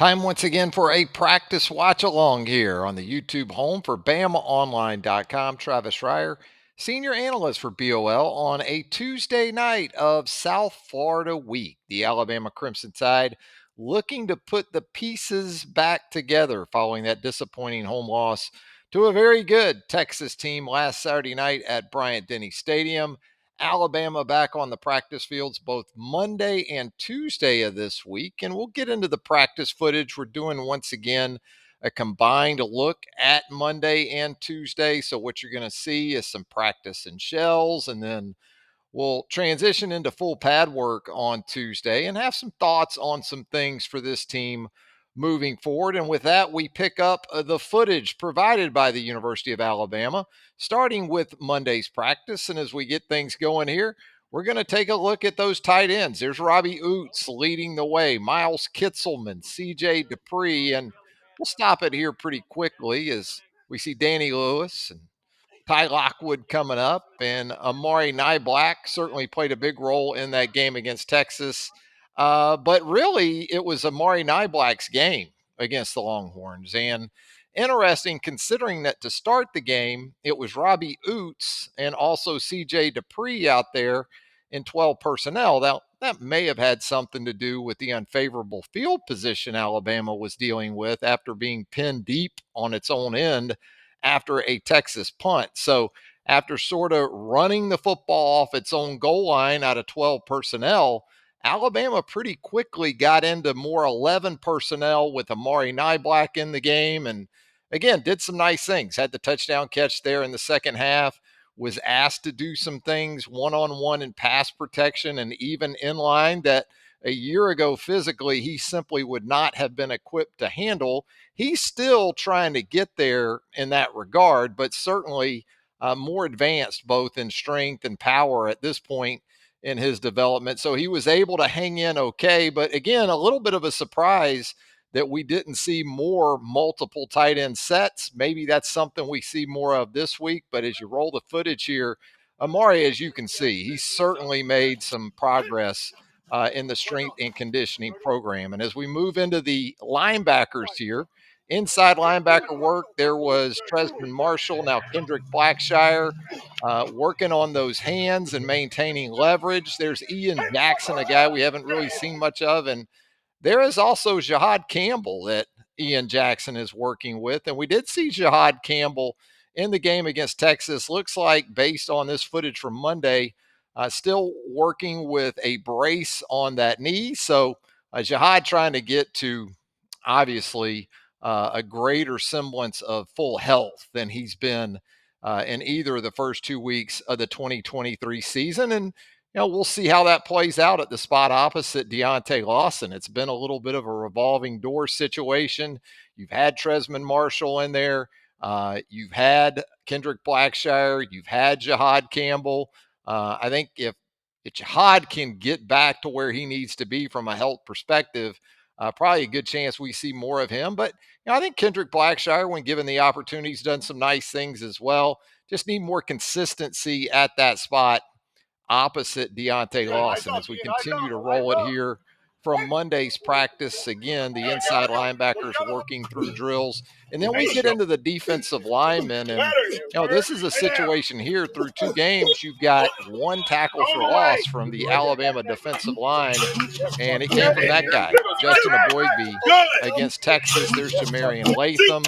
Time once again for a practice watch along here on the YouTube home for BamaOnline.com. Travis Reier, senior analyst for BOL, on a Tuesday night of South Florida week. The Alabama Crimson Tide looking to put the pieces back together following that disappointing home loss to a very good Texas team last Saturday night at Bryant-Denny Stadium. Alabama back on the practice fields both Monday and Tuesday of this week. And we'll get into the practice footage. We're doing once again a combined look at Monday and Tuesday. So, what you're going to see is some practice and shells, and then we'll transition into full pad work on Tuesday and have some thoughts on some things for this team moving forward. And with that, we pick up the footage provided by the University of Alabama, starting with Monday's practice. And as we get things going here, we're going to take a look at those tight ends. There's Robbie Oots leading the way, Miles Kitselman, CJ Dupree, and we'll stop it here pretty quickly as we see Danny Lewis and Ty Lockwood coming up, and Amari Nyblack certainly played a big role in that game against Texas. But really, it was Amari Nyblack's game against the Longhorns. And interesting considering that to start the game, it was Robbie Oots and also CJ Dupree out there in 12 personnel. That may have had something to do with the unfavorable field position Alabama was dealing with after being pinned deep on its own end after a Texas punt. So after sort of running the football off its own goal line out of 12 personnel, Alabama pretty quickly got into more 11 personnel with Amari Nyblack in the game. And again, did some nice things. Had the touchdown catch there in the second half, was asked to do some things one-on-one in pass protection and even in line that a year ago physically he simply would not have been equipped to handle. He's still trying to get there in that regard, but certainly more advanced both in strength and power at this point in his development. So he was able to hang in okay. But again, a little bit of a surprise that we didn't see more multiple tight end sets. Maybe that's something we see more of this week. But as you roll the footage here, Amari, as you can see, he certainly made some progress in the strength and conditioning program. And as we move into the linebackers here, inside linebacker work, there was Tresman Marshall, now Kendrick Blackshire, working on those hands and maintaining leverage. There's Ian Jackson, a guy we haven't really seen much of. And there is also Jahad Campbell that Ian Jackson is working with. And we did see Jahad Campbell in the game against Texas. Looks like, based on this footage from Monday, still working with a brace on that knee. So Jahad trying to get to, obviously, a greater semblance of full health than he's been in either of the first 2 weeks of the 2023 season. And we'll see how that plays out at the spot opposite Deontay Lawson. It's been a little bit of a revolving door situation. You've had Tresman Marshall in there. You've had Kendrick Blackshire. You've had Jahad Campbell. I think if Jahad can get back to where he needs to be from a health perspective, probably a good chance we see more of him. But I think Kendrick Blackshire, when given the opportunity, has done some nice things as well. Just need more consistency at that spot opposite Deontay Lawson as we continue to roll it here from Monday's practice. Again, the inside linebackers working through drills. And then we get into the defensive linemen. And, this is a situation here through 2 games. You've got one tackle for loss from the Alabama defensive line, and it came from that guy, Justin Aboigbe, against Texas. There's Jamarian Latham.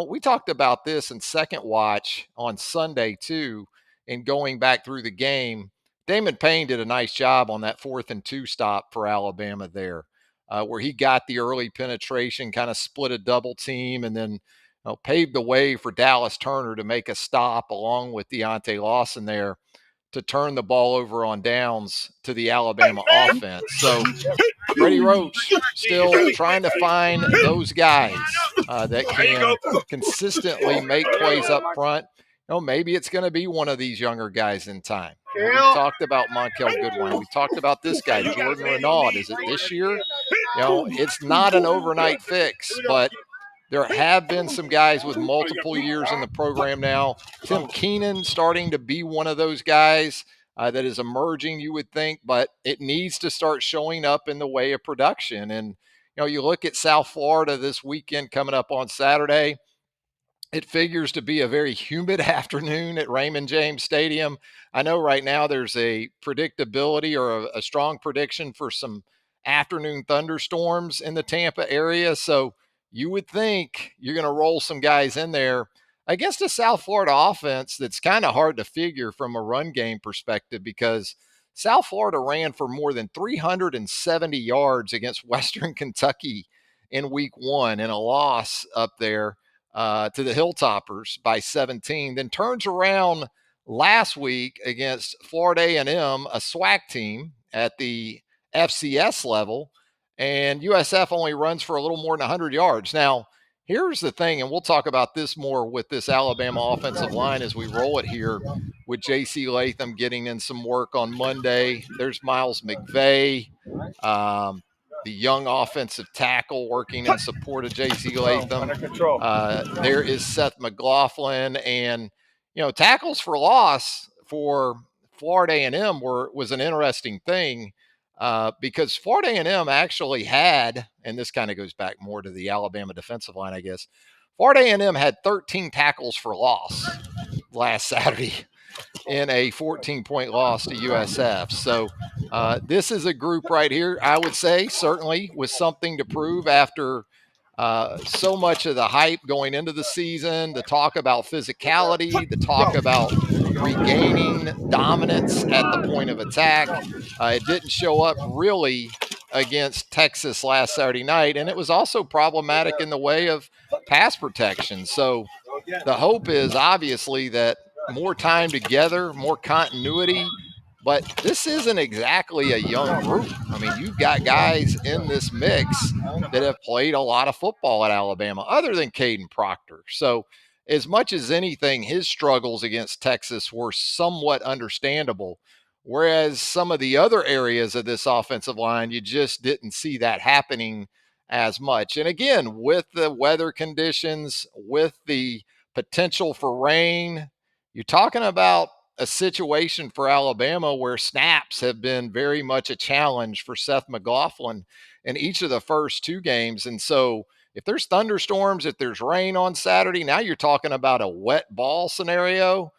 We talked about this in second watch on Sunday, too, and going back through the game. Damon Payne did a nice job on that 4th-and-2 stop for Alabama there, where he got the early penetration, kind of split a double team, and then paved the way for Dallas Turner to make a stop along with Deontay Lawson there to turn the ball over on downs to the Alabama offense. So Freddie Roach still trying to find those guys that can consistently make plays up front. Maybe it's going to be one of these younger guys in time. We talked about Monkel Goodwine. We talked about this guy, Jordan Renaud. Is it this year? It's not an overnight fix, but there have been some guys with multiple years in the program now. Tim Keenan starting to be one of those guys that is emerging, you would think, but it needs to start showing up in the way of production. And, You look at South Florida this weekend coming up on Saturday. It figures to be a very humid afternoon at Raymond James Stadium. I know right now there's a predictability or a strong prediction for some afternoon thunderstorms in the Tampa area. So you would think you're going to roll some guys in there against a South Florida offense that's kind of hard to figure from a run game perspective because South Florida ran for more than 370 yards against Western Kentucky in week one in a loss up there to the Hilltoppers by 17. Then turns around last week against Florida A&M, a SWAC team at the FCS level, and USF only runs for a little more than 100 yards. Now, here's the thing, and we'll talk about this more with this Alabama offensive line as we roll it here with J.C. Latham getting in some work on Monday. There's Miles McVay. The young offensive tackle working in support of J.C. Latham. There is Seth McLaughlin, and tackles for loss for Florida A&M was an interesting thing because Florida A&M actually had, and this kind of goes back more to the Alabama defensive line, I guess. Florida A&M had 13 tackles for loss last Saturday in a 14-point loss to USF. So this is a group right here, I would say, certainly with something to prove after so much of the hype going into the season, the talk about physicality, the talk about regaining dominance at the point of attack. It didn't show up really against Texas last Saturday night, and it was also problematic in the way of pass protection. So the hope is obviously that more time together, more continuity. But this isn't exactly a young group. I mean, you've got guys in this mix that have played a lot of football at Alabama, other than Caden Proctor. So, as much as anything, his struggles against Texas were somewhat understandable. Whereas some of the other areas of this offensive line, you just didn't see that happening as much. And again, with the weather conditions, with the potential for rain, you're talking about a situation for Alabama where snaps have been very much a challenge for Seth McLaughlin in each of the first two games. And so if there's thunderstorms, if there's rain on Saturday, now you're talking about a wet ball scenario.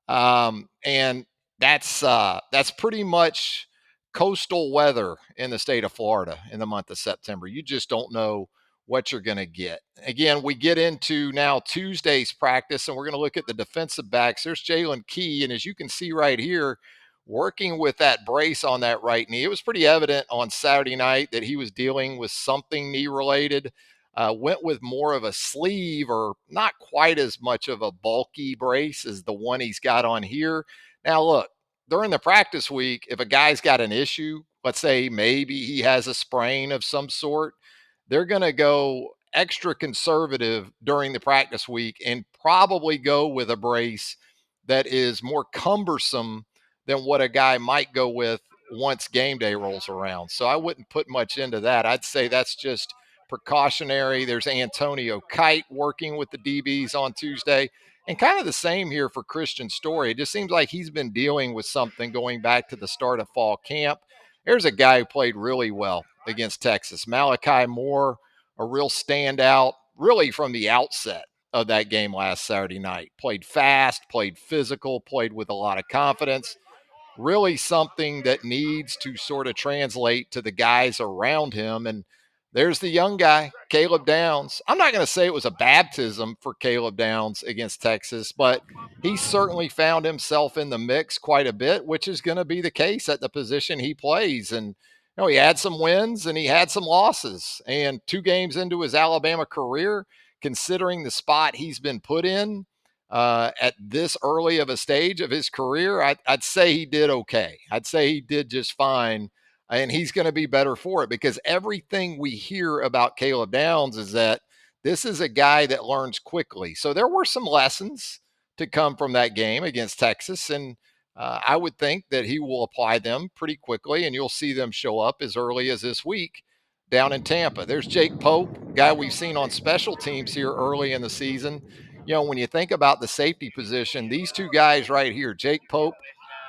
And that's pretty much coastal weather in the state of Florida in the month of September. You just don't know what you're going to get. Again, we get into now Tuesday's practice, and we're going to look at the defensive backs. There's Jalen Key, and as you can see right here, working with that brace on that right knee. It was pretty evident on Saturday night that he was dealing with something knee related. Went with more of a sleeve or not quite as much of a bulky brace as the one he's got on here. Now, look, during the practice week, if a guy's got an issue, let's say maybe he has a sprain of some sort, they're going to go extra conservative during the practice week and probably go with a brace that is more cumbersome than what a guy might go with once game day rolls around. So I wouldn't put much into that. I'd say that's just precautionary. There's Antonio Kite working with the DBs on Tuesday. And kind of the same here for Christian Story. It just seems like he's been dealing with something going back to the start of fall camp. There's a guy who played really well against Texas. Malachi Moore, a real standout, really from the outset of that game last Saturday night. Played fast, played physical, played with a lot of confidence. Really something that needs to sort of translate to the guys around him. And there's the young guy, Caleb Downs. I'm not going to say it was a baptism for Caleb Downs against Texas, but he certainly found himself in the mix quite a bit, which is going to be the case at the position he plays. And he had some wins and he had some losses. And 2 games into his Alabama career, considering the spot he's been put in, at this early of a stage of his career, I'd say he did okay. I'd say he did just fine. And he's going to be better for it because everything we hear about Caleb Downs is that this is a guy that learns quickly. So there were some lessons to come from that game against Texas. And I would think that he will apply them pretty quickly, and you'll see them show up as early as this week down in Tampa. There's Jake Pope, guy we've seen on special teams here early in the season. When you think about the safety position, these two guys right here, Jake Pope,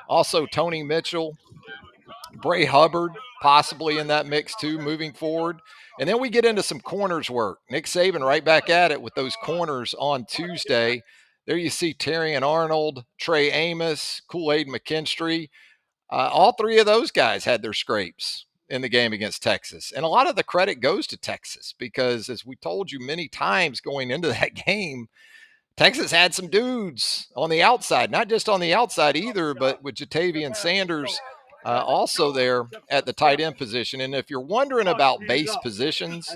also Tony Mitchell, Bray Hubbard possibly in that mix too moving forward. And then we get into some corners work. Nick Saban right back at it with those corners on Tuesday. There you see Terrion Arnold, Trey Amos, Kool-Aid McKinstry. All three of those guys had their scrapes in the game against Texas. And a lot of the credit goes to Texas because, as we told you many times going into that game, Texas had some dudes on the outside, not just on the outside either, but with Jatavian Sanders also there at the tight end position. And if you're wondering about base positions,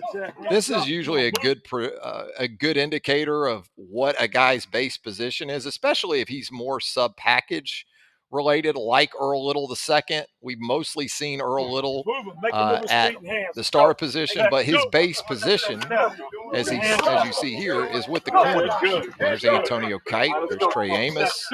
this is usually a good indicator of what a guy's base position is, especially if he's more sub package related, like Earl Little the second. We've mostly seen Earl Little at the star position, but his base position, as you see here, is with the corners. There's Antonio Kite. There's Trey Amos.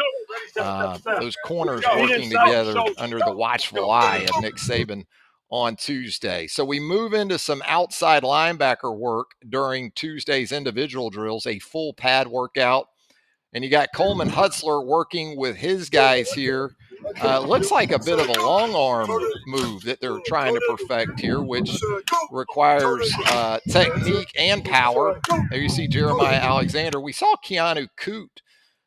Those corners working together under the watchful eye of Nick Saban on Tuesday. So we move into some outside linebacker work during Tuesday's individual drills, a full pad workout. And you got Coleman Hutzler working with his guys here. Looks like a bit of a long arm move that they're trying to perfect here, which requires technique and power. There you see Jeremiah Alexander. We saw Keanu Coote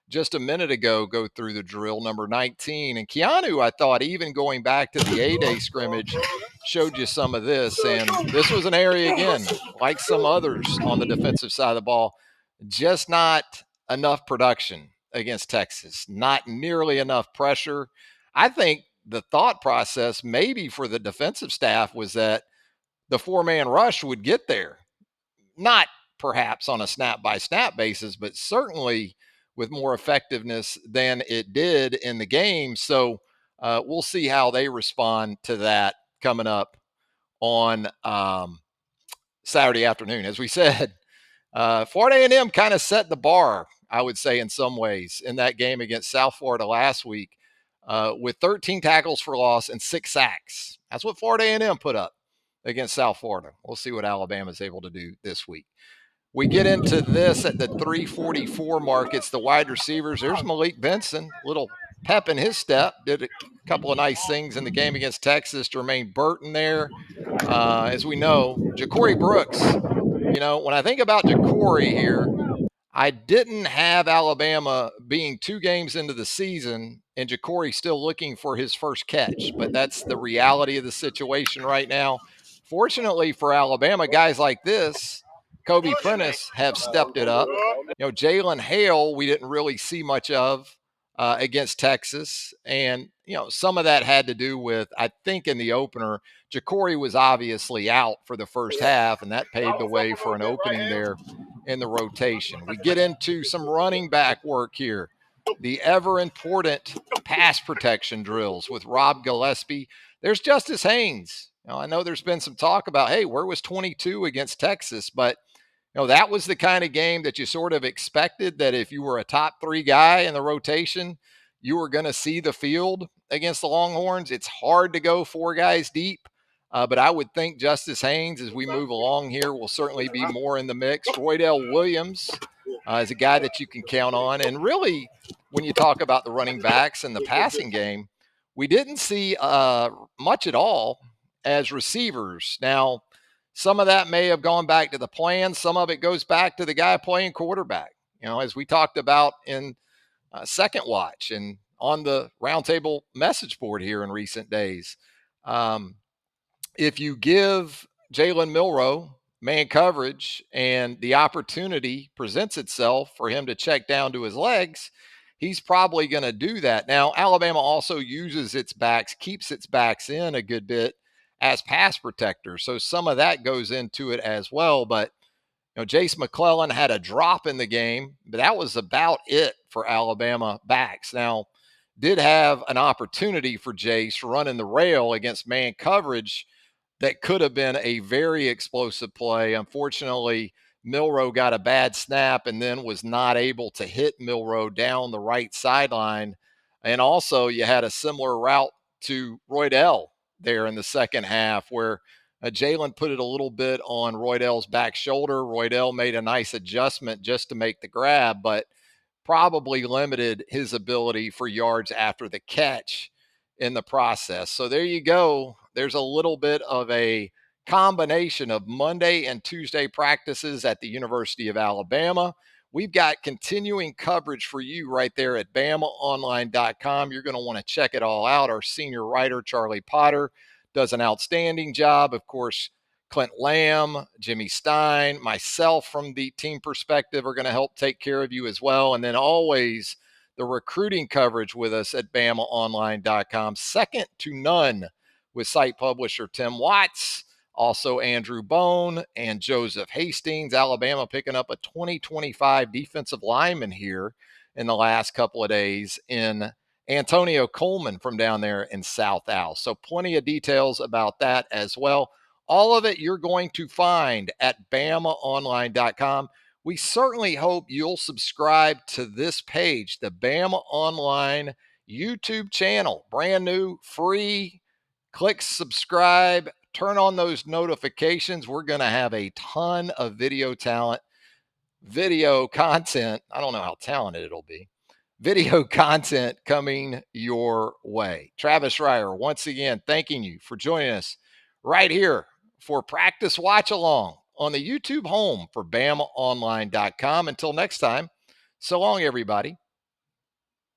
just a minute ago go through the drill, number 19. And Keanu, I thought, even going back to the A-Day scrimmage, showed you some of this. And this was an area, again, like some others on the defensive side of the ball, just not enough production against Texas, not nearly enough pressure. I think the thought process maybe for the defensive staff was that the four-man rush would get there. Not perhaps on a snap-by-snap basis, but certainly with more effectiveness than it did in the game. So we'll see how they respond to that coming up on Saturday afternoon. As we said, Florida A&M kind of set the bar, I would say, in some ways in that game against South Florida last week with 13 tackles for loss and 6 sacks. That's what Florida A&M put up against South Florida. We'll see what Alabama's able to do this week. We get into this at the 344 mark. It's the wide receivers. There's Malik Benson, little pep in his step. Did a couple of nice things in the game against Texas. Jermaine Burton there. As we know, Ja'Cory Brooks. You know, when I think about Ja'Cory here, I didn't have Alabama being 2 games into the season and Ja'Cory still looking for his first catch. But that's the reality of the situation right now. Fortunately for Alabama, guys like this, Kobe Prentice, have stepped it up. You know, Jalen Hale, we didn't really see much of against Texas. And, you know, some of that had to do with, I think in the opener, Ja'Cory was obviously out for the first half, and that paved the way for an opening there in the rotation. We get into some running back work here. The ever important pass protection drills with Rob Gillespie. There's Justice Haynes. Now, I know there's been some talk about, hey, where was 22 against Texas? But, you know, that was the kind of game that you sort of expected that if you were a top 3 guy in the rotation, you were going to see the field against the Longhorns. It's hard to go 4 guys deep. But I would think Justice Haynes, as we move along here, will certainly be more in the mix. Roydell Williams is a guy that you can count on. And really, when you talk about the running backs and the passing game, we didn't see much at all as receivers. Now, some of that may have gone back to the plan. Some of it goes back to the guy playing quarterback. You know, as we talked about in Second Watch and on the roundtable message board here in recent days. If you give Jalen Milroe man coverage and the opportunity presents itself for him to check down to his legs, he's probably going to do that. Now, Alabama also uses its backs, keeps its backs in a good bit as pass protectors. So some of that goes into it as well. But, you know, Jace McClellan had a drop in the game, but that was about it for Alabama backs. Now, did have an opportunity for Jace running the rail against man coverage that could have been a very explosive play. Unfortunately, Milroe got a bad snap and then was not able to hit Milroe down the right sideline. And also, you had a similar route to Roydell there in the second half where Jalen put it a little bit on Roydell's back shoulder. Roydell made a nice adjustment just to make the grab, but probably limited his ability for yards after the catch in the process. So there you go. There's a little bit of a combination of Monday and Tuesday practices at the University of Alabama. We've got continuing coverage for you right there at BamaOnline.com. You're going to want to check it all out. Our senior writer, Charlie Potter, does an outstanding job. Of course, Clint Lamb, Jimmy Stein, myself from the team perspective are going to help take care of you as well. And then always the recruiting coverage with us at BamaOnline.com, second to none with site publisher Tim Watts, also Andrew Bone and Joseph Hastings. Alabama picking up a 2025 defensive lineman here in the last couple of days in Antonio Coleman from down there in South Al. So plenty of details about that as well. All of it you're going to find at BamaOnline.com. We certainly hope you'll subscribe to this page, the Bama Online YouTube channel. Brand new, free. Click subscribe, turn on those notifications. We're going to have a ton of video content. I don't know how talented it'll be. Video content coming your way. Travis Reier, once again, thanking you for joining us right here for Practice Watch Along on the YouTube home for BamaOnline.com. Until next time, so long, everybody.